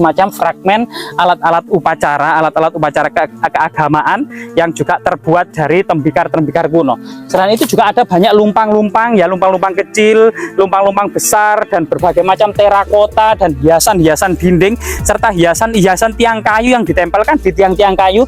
macam fragmen alat-alat upacara keagamaan yang juga terbuat dari tembikar-tembikar kuno. Selain itu juga ada banyak lumpang-lumpang ya, lumpang-lumpang kecil, lumpang-lumpang besar, dan berbagai macam terakota dan hiasan-hiasan dinding serta hiasan-hiasan tiang kayu yang ditempelkan di tiang-tiang kayu.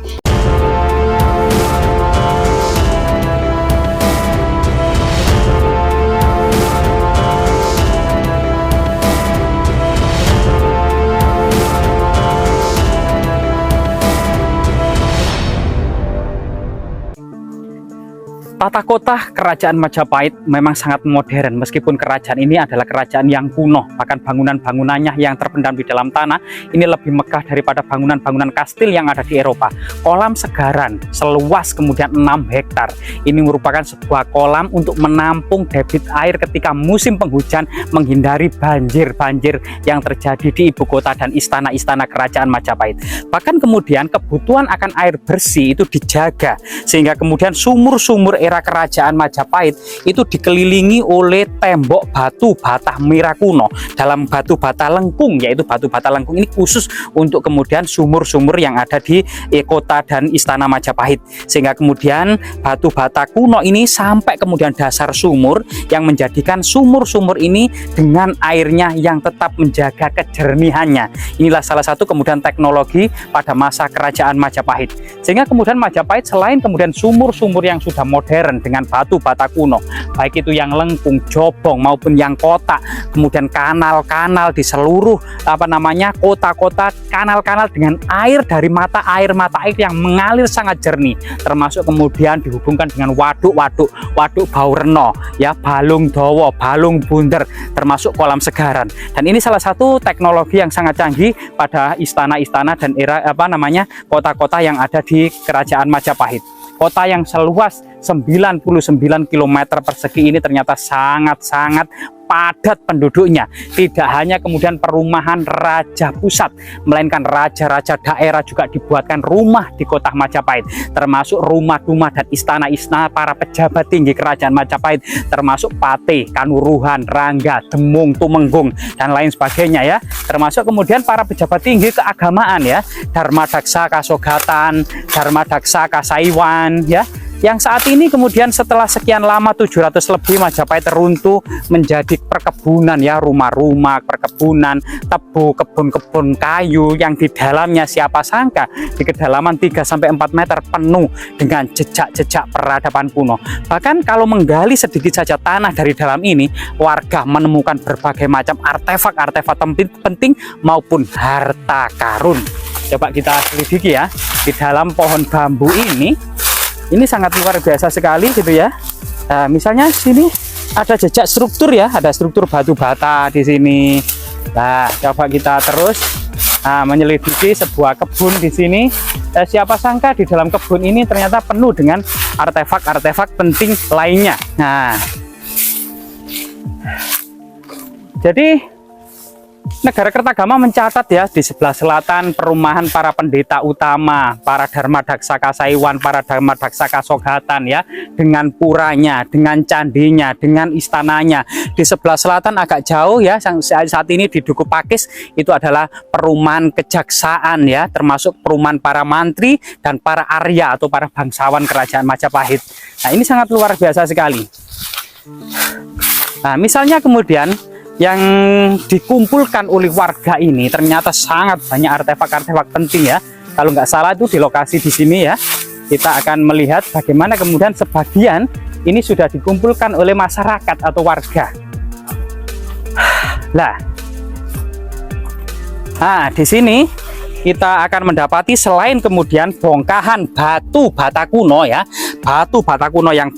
Tata kota kerajaan Majapahit memang sangat modern, meskipun kerajaan ini adalah kerajaan yang kuno. Bahkan bangunan-bangunannya yang terpendam di dalam tanah ini lebih megah daripada bangunan-bangunan kastil yang ada di Eropa. Kolam Segaran seluas kemudian 6 hektar. Ini merupakan sebuah kolam untuk menampung debit air ketika musim penghujan, menghindari banjir-banjir yang terjadi di ibu kota dan istana-istana kerajaan Majapahit. Bahkan kemudian kebutuhan akan air bersih itu dijaga, sehingga kemudian sumur-sumur era kerajaan Majapahit itu dikelilingi oleh tembok batu bata merah kuno dalam batu bata lengkung, yaitu batu bata lengkung ini khusus untuk kemudian sumur-sumur yang ada di kota dan istana Majapahit, sehingga kemudian batu bata kuno ini sampai kemudian dasar sumur yang menjadikan sumur-sumur ini dengan airnya yang tetap menjaga kejernihannya. Inilah salah satu kemudian teknologi pada masa kerajaan Majapahit, sehingga kemudian Majapahit selain kemudian sumur-sumur yang sudah modern dengan batu bata kuno, baik itu yang lengkung, jobong maupun yang kotak, kemudian kanal-kanal di seluruh kota-kota, kanal-kanal dengan air dari mata air yang mengalir sangat jernih, termasuk kemudian dihubungkan dengan waduk Bau Reno ya, Balung Dowo, Balung Bunder, termasuk kolam Segaran. Dan ini salah satu teknologi yang sangat canggih pada istana-istana dan era kota-kota yang ada di kerajaan Majapahit. Kota yang seluas 99 km persegi ini ternyata sangat-sangat padat penduduknya. Tidak hanya kemudian perumahan raja pusat, melainkan raja-raja daerah juga dibuatkan rumah di kota Majapahit, termasuk rumah-rumah dan istana-istana para pejabat tinggi kerajaan Majapahit, termasuk Pate, Kanuruhan, Rangga, Demung, Tumenggung, dan lain sebagainya ya. Termasuk kemudian para pejabat tinggi keagamaan ya, Dharmadaksa Kasogatan, Dharmadaksa Kasaiwan ya, yang saat ini kemudian setelah sekian lama 700 lebih Majapahit teruntuh menjadi perkebunan ya, rumah-rumah, perkebunan, tebu, kebun-kebun kayu yang di dalamnya siapa sangka di kedalaman 3-4 meter penuh dengan jejak-jejak peradaban kuno. Bahkan kalau menggali sedikit saja tanah dari dalam ini, warga menemukan berbagai macam artefak-artefak penting maupun harta karun. Coba kita selidiki ya, di dalam pohon bambu ini sangat luar biasa sekali gitu ya. Nah, misalnya sini ada jejak struktur ya, ada struktur batu bata di sini. Nah, coba kita terus menyelidiki sebuah kebun di sini. Siapa sangka di dalam kebun ini ternyata penuh dengan artefak-artefak penting lainnya. Nah, jadi negara Kertagama mencatat ya, di sebelah selatan perumahan para pendeta utama, para Dharmadaksa Kasaiwan, para Dharmadaksa Kasogatan ya, dengan puranya, dengan candinya, dengan istananya. Di sebelah selatan agak jauh ya, saat ini di Duku Pakis itu adalah perumahan kejaksaan ya, termasuk perumahan para mantri dan para Arya atau para bangsawan kerajaan Majapahit. Nah, ini sangat luar biasa sekali. Nah, misalnya kemudian yang dikumpulkan oleh warga ini ternyata sangat banyak artefak-artefak penting ya. Kalau nggak salah itu di lokasi di sini ya, kita akan melihat bagaimana kemudian sebagian ini sudah dikumpulkan oleh masyarakat atau warga. Nah, di sini kita akan mendapati selain kemudian bongkahan batu bata kuno ya, batu bata kuno yang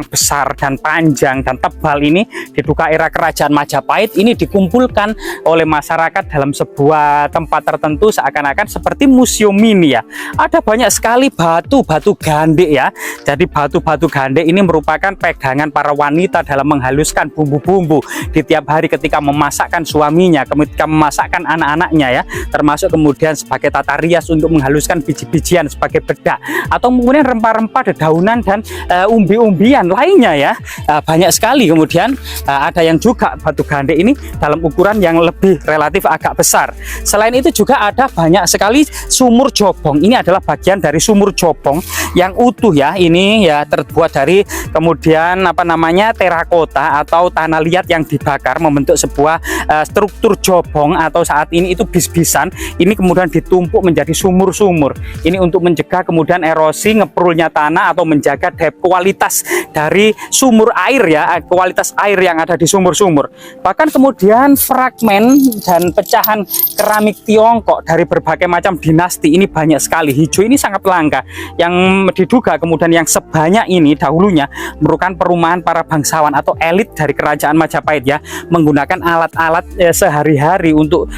besar dan panjang dan tebal ini diduga era kerajaan Majapahit ini dikumpulkan oleh masyarakat dalam sebuah tempat tertentu seakan-akan seperti museum mini ya. Ada banyak sekali batu-batu gandek ya. Jadi batu-batu gandek ini merupakan pegangan para wanita dalam menghaluskan bumbu-bumbu di tiap hari ketika memasakkan suaminya, ketika memasakkan anak-anaknya ya, termasuk kemudian sebagai tata rias untuk menghaluskan biji-bijian sebagai bedak, atau kemudian rempah-rempah dedaunan bangunan dan umbi-umbian lainnya ya. Banyak sekali. Kemudian ada yang juga batu gandek ini dalam ukuran yang lebih relatif agak besar. Selain itu juga ada banyak sekali sumur jobong. Ini adalah bagian dari sumur jobong yang utuh ya. Ini ya terbuat dari kemudian apa namanya terakota atau tanah liat yang dibakar membentuk sebuah struktur jobong, atau saat ini itu bis-bisan. Ini kemudian ditumpuk menjadi sumur-sumur. Ini untuk mencegah kemudian erosi, ngeprulnya tanah atau menjaga kualitas dari sumur air ya, kualitas air yang ada di sumur-sumur. Bahkan kemudian fragmen dan pecahan keramik Tiongkok dari berbagai macam dinasti ini banyak sekali. Hijau ini sangat langka. Yang diduga kemudian yang sebanyak ini dahulunya merupakan perumahan para bangsawan atau elit dari kerajaan Majapahit ya, menggunakan alat-alat sehari-hari untuk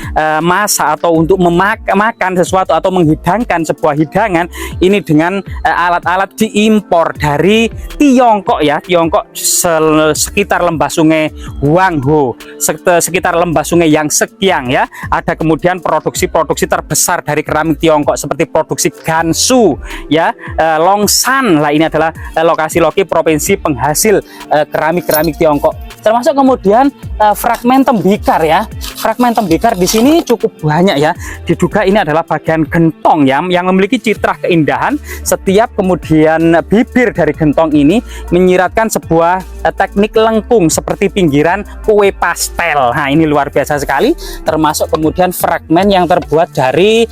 masak atau untuk makan sesuatu atau menghidangkan sebuah hidangan ini dengan alat-alat diimpor dari Tiongkok ya. Tiongkok sekitar lembah sungai Huangho, sekitar lembah sungai Yangtze ya. Ada kemudian produksi-produksi terbesar dari keramik Tiongkok seperti produksi Gansu ya, Longshan lah, ini adalah lokasi-lokasi provinsi penghasil keramik-keramik Tiongkok. Termasuk kemudian fragmen tembikar ya. Fragmen tembikar di sini cukup banyak ya. Diduga ini adalah bagian gentong ya, yang memiliki citra keindahan. Setiap kemudian bibir dari gentong ini menyiratkan sebuah teknik lengkung seperti pinggiran kue pastel. Nah, ini luar biasa sekali. Termasuk kemudian fragmen yang terbuat dari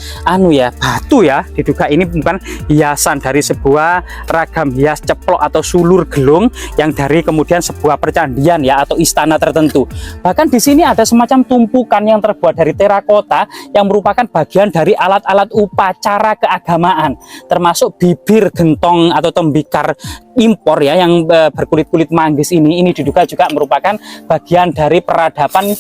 batu ya. Diduga ini bukan hiasan dari sebuah ragam hias ceplok atau sulur gelung yang dari kemudian sebuah percandian ya atau istana tertentu. Bahkan di sini ada semacam tumpukan yang terbuat dari terakota yang merupakan bagian dari alat-alat upacara keagamaan, termasuk bibir gentong atau tembikar impor ya yang berkulit-kulit manggis ini diduga juga merupakan bagian dari peradaban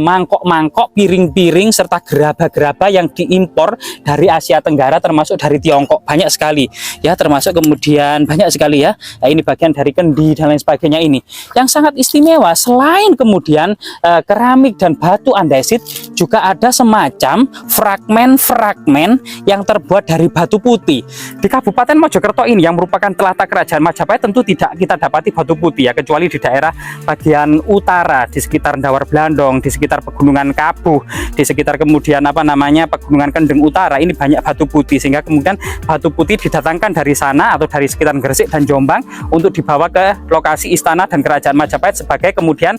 mangkok-mangkok, piring-piring serta gerabah-gerabah yang diimpor dari Asia Tenggara termasuk dari Tiongkok. Banyak sekali ya, termasuk kemudian banyak sekali ya. Nah, ini bagian dari kendi dan lain sebagainya ini. Yang sangat istimewa selain kemudian keramik dan batu andesit, juga ada semacam fragmen-fragmen yang terbuat dari batu putih. Di Kabupaten Mojokerto ini yang merupakan tlatah kerajaan Majapahit tentu tidak kita dapati batu putih ya, kecuali di daerah bagian utara di sekitar Dawar Blandong, di sekitar Pegunungan Kabuh, di sekitar kemudian Pegunungan Kendeng Utara. Ini banyak batu putih, sehingga kemudian batu putih didatangkan dari sana atau dari sekitar Gresik dan Jombang untuk dibawa ke lokasi istana dan kerajaan Majapahit sebagai kemudian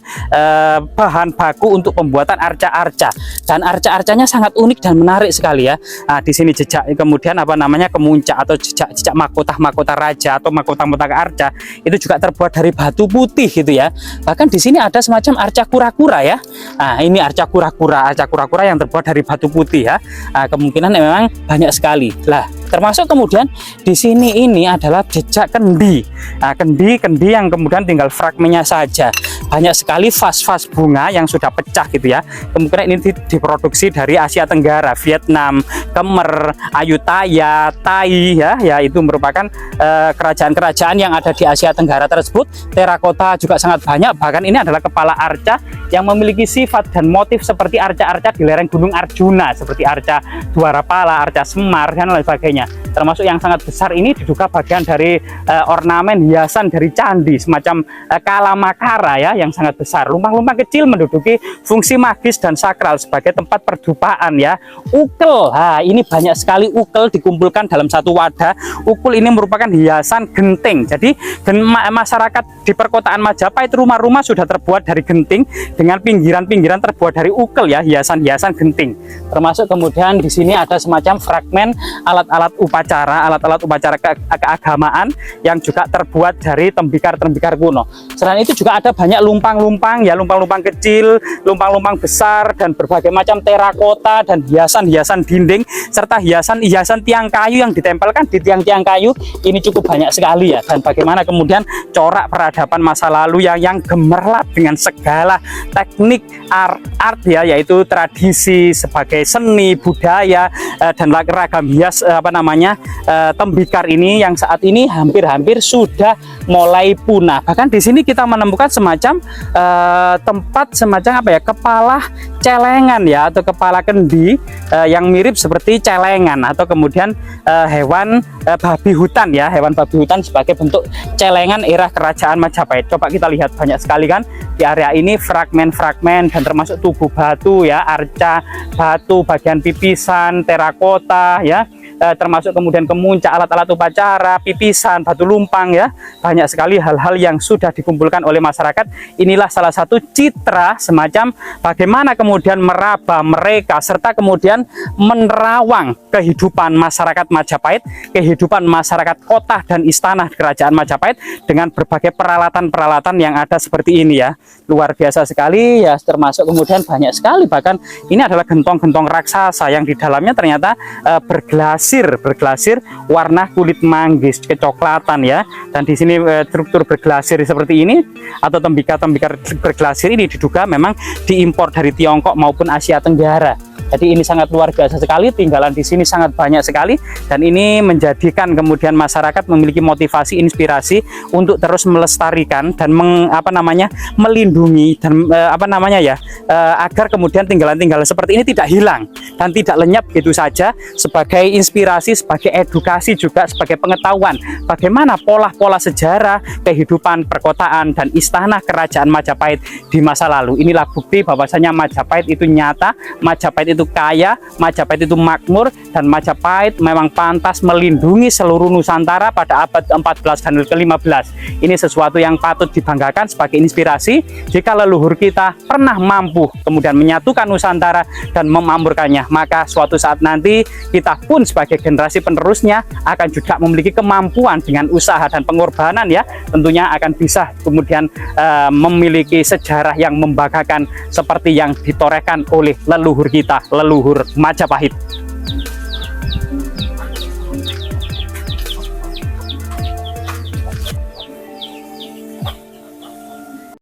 bahan baku untuk pembuatan arca-arca. Dan arca-arcanya sangat unik dan menarik sekali ya. Nah, di sini jejak kemudian kemuncak atau jejak mahkota-mahkota raja atau mahkota arca itu juga terbuat dari batu putih gitu ya. Bahkan di sini ada semacam arca kura-kura ya. Nah, ini arca kura-kura yang terbuat dari batu putih ya. Nah, kemungkinan memang banyak sekali. Lah, termasuk kemudian di sini ini adalah jejak kendi. Nah, kendi yang kemudian tinggal fragmennya saja. Banyak sekali vas-vas bunga yang sudah pecah gitu ya. Kemungkinan ini diproduksi dari Asia Tenggara, Vietnam, Khmer, Ayutthaya, Thai ya. Ya, itu merupakan kerajaan-kerajaan yang ada di Asia Tenggara tersebut. Terakota juga sangat banyak. Bahkan ini adalah kepala arca yang memiliki sifat dan motif seperti arca-arca di lereng Gunung Arjuna, seperti arca Dwarapala, arca Semar dan lain sebagainya. Termasuk yang sangat besar ini diduga bagian dari ornamen hiasan dari candi semacam Kalamakara ya, yang sangat besar. Lumpang-lumpang kecil menduduki fungsi magis dan sakral sebagai tempat perdupaan ya. Ukel, ini banyak sekali ukel dikumpulkan dalam satu wadah. Ukul ini merupakan hiasan genting. Jadi masyarakat di perkotaan Majapahit rumah-rumah sudah terbuat dari genting dengan pinggiran-pinggiran terbuat dari ukel ya, hiasan-hiasan genting. Termasuk kemudian di sini ada semacam fragmen alat-alat upacara keagamaan yang juga terbuat dari tembikar-tembikar kuno. Selain itu juga ada banyak lumpang-lumpang ya, lumpang-lumpang kecil, lumpang-lumpang besar dan berbagai macam terakota dan hiasan-hiasan dinding serta hiasan-hiasan tiang kayu yang ditempelkan di tiang-tiang kayu ini cukup banyak sekali ya. Dan bagaimana kemudian corak peradaban masa lalu yang gemerlap dengan segala teknik art ya, yaitu tradisi sebagai seni budaya dan ragam hias namanya tembikar ini yang saat ini hampir-hampir sudah mulai punah. Bahkan di sini kita menemukan semacam tempat semacam apa ya, kepala celengan ya, atau kepala kendi yang mirip seperti celengan, atau kemudian hewan babi hutan ya, hewan babi hutan sebagai bentuk celengan era kerajaan Majapahit. Coba kita lihat, banyak sekali kan di area ini fragmen-fragmen dan termasuk tubuh batu ya, arca batu, bagian pipisan, terakota ya, termasuk kemudian kemuncak, alat-alat upacara, pipisan, batu lumpang ya. Banyak sekali hal-hal yang sudah dikumpulkan oleh masyarakat. Inilah salah satu citra semacam bagaimana kemudian meraba mereka serta kemudian menerawang kehidupan masyarakat Majapahit, kehidupan masyarakat kota dan istana kerajaan Majapahit dengan berbagai peralatan-peralatan yang ada seperti ini ya. Luar biasa sekali ya, termasuk kemudian banyak sekali, bahkan ini adalah gentong-gentong raksasa yang di dalamnya ternyata berglasir warna kulit manggis kecoklatan ya. Dan di sini struktur berglasir seperti ini atau tembikar-tembikar berglasir ini diduga memang diimpor dari Tiongkok maupun Asia Tenggara. Jadi ini sangat luar biasa sekali, tinggalan di sini sangat banyak sekali, dan ini menjadikan kemudian masyarakat memiliki motivasi, inspirasi untuk terus melestarikan dan melindungi dan agar kemudian tinggalan-tinggalan seperti ini tidak hilang dan tidak lenyap gitu saja, sebagai inspirasi, sebagai edukasi juga, sebagai pengetahuan bagaimana pola-pola sejarah kehidupan perkotaan dan istana kerajaan Majapahit di masa lalu. Inilah bukti bahwasanya Majapahit itu nyata, Majapahit itu kaya, Majapahit itu makmur, dan Majapahit memang pantas melindungi seluruh Nusantara pada abad ke-14 dan ke-15. Ini sesuatu yang patut dibanggakan sebagai inspirasi jika leluhur kita pernah mampu kemudian menyatukan Nusantara dan memakmurkannya, maka suatu saat nanti kita pun sebagai generasi penerusnya akan juga memiliki kemampuan dengan usaha dan pengorbanan ya, tentunya akan bisa kemudian memiliki sejarah yang membanggakan seperti yang ditorehkan oleh leluhur kita, leluhur Majapahit.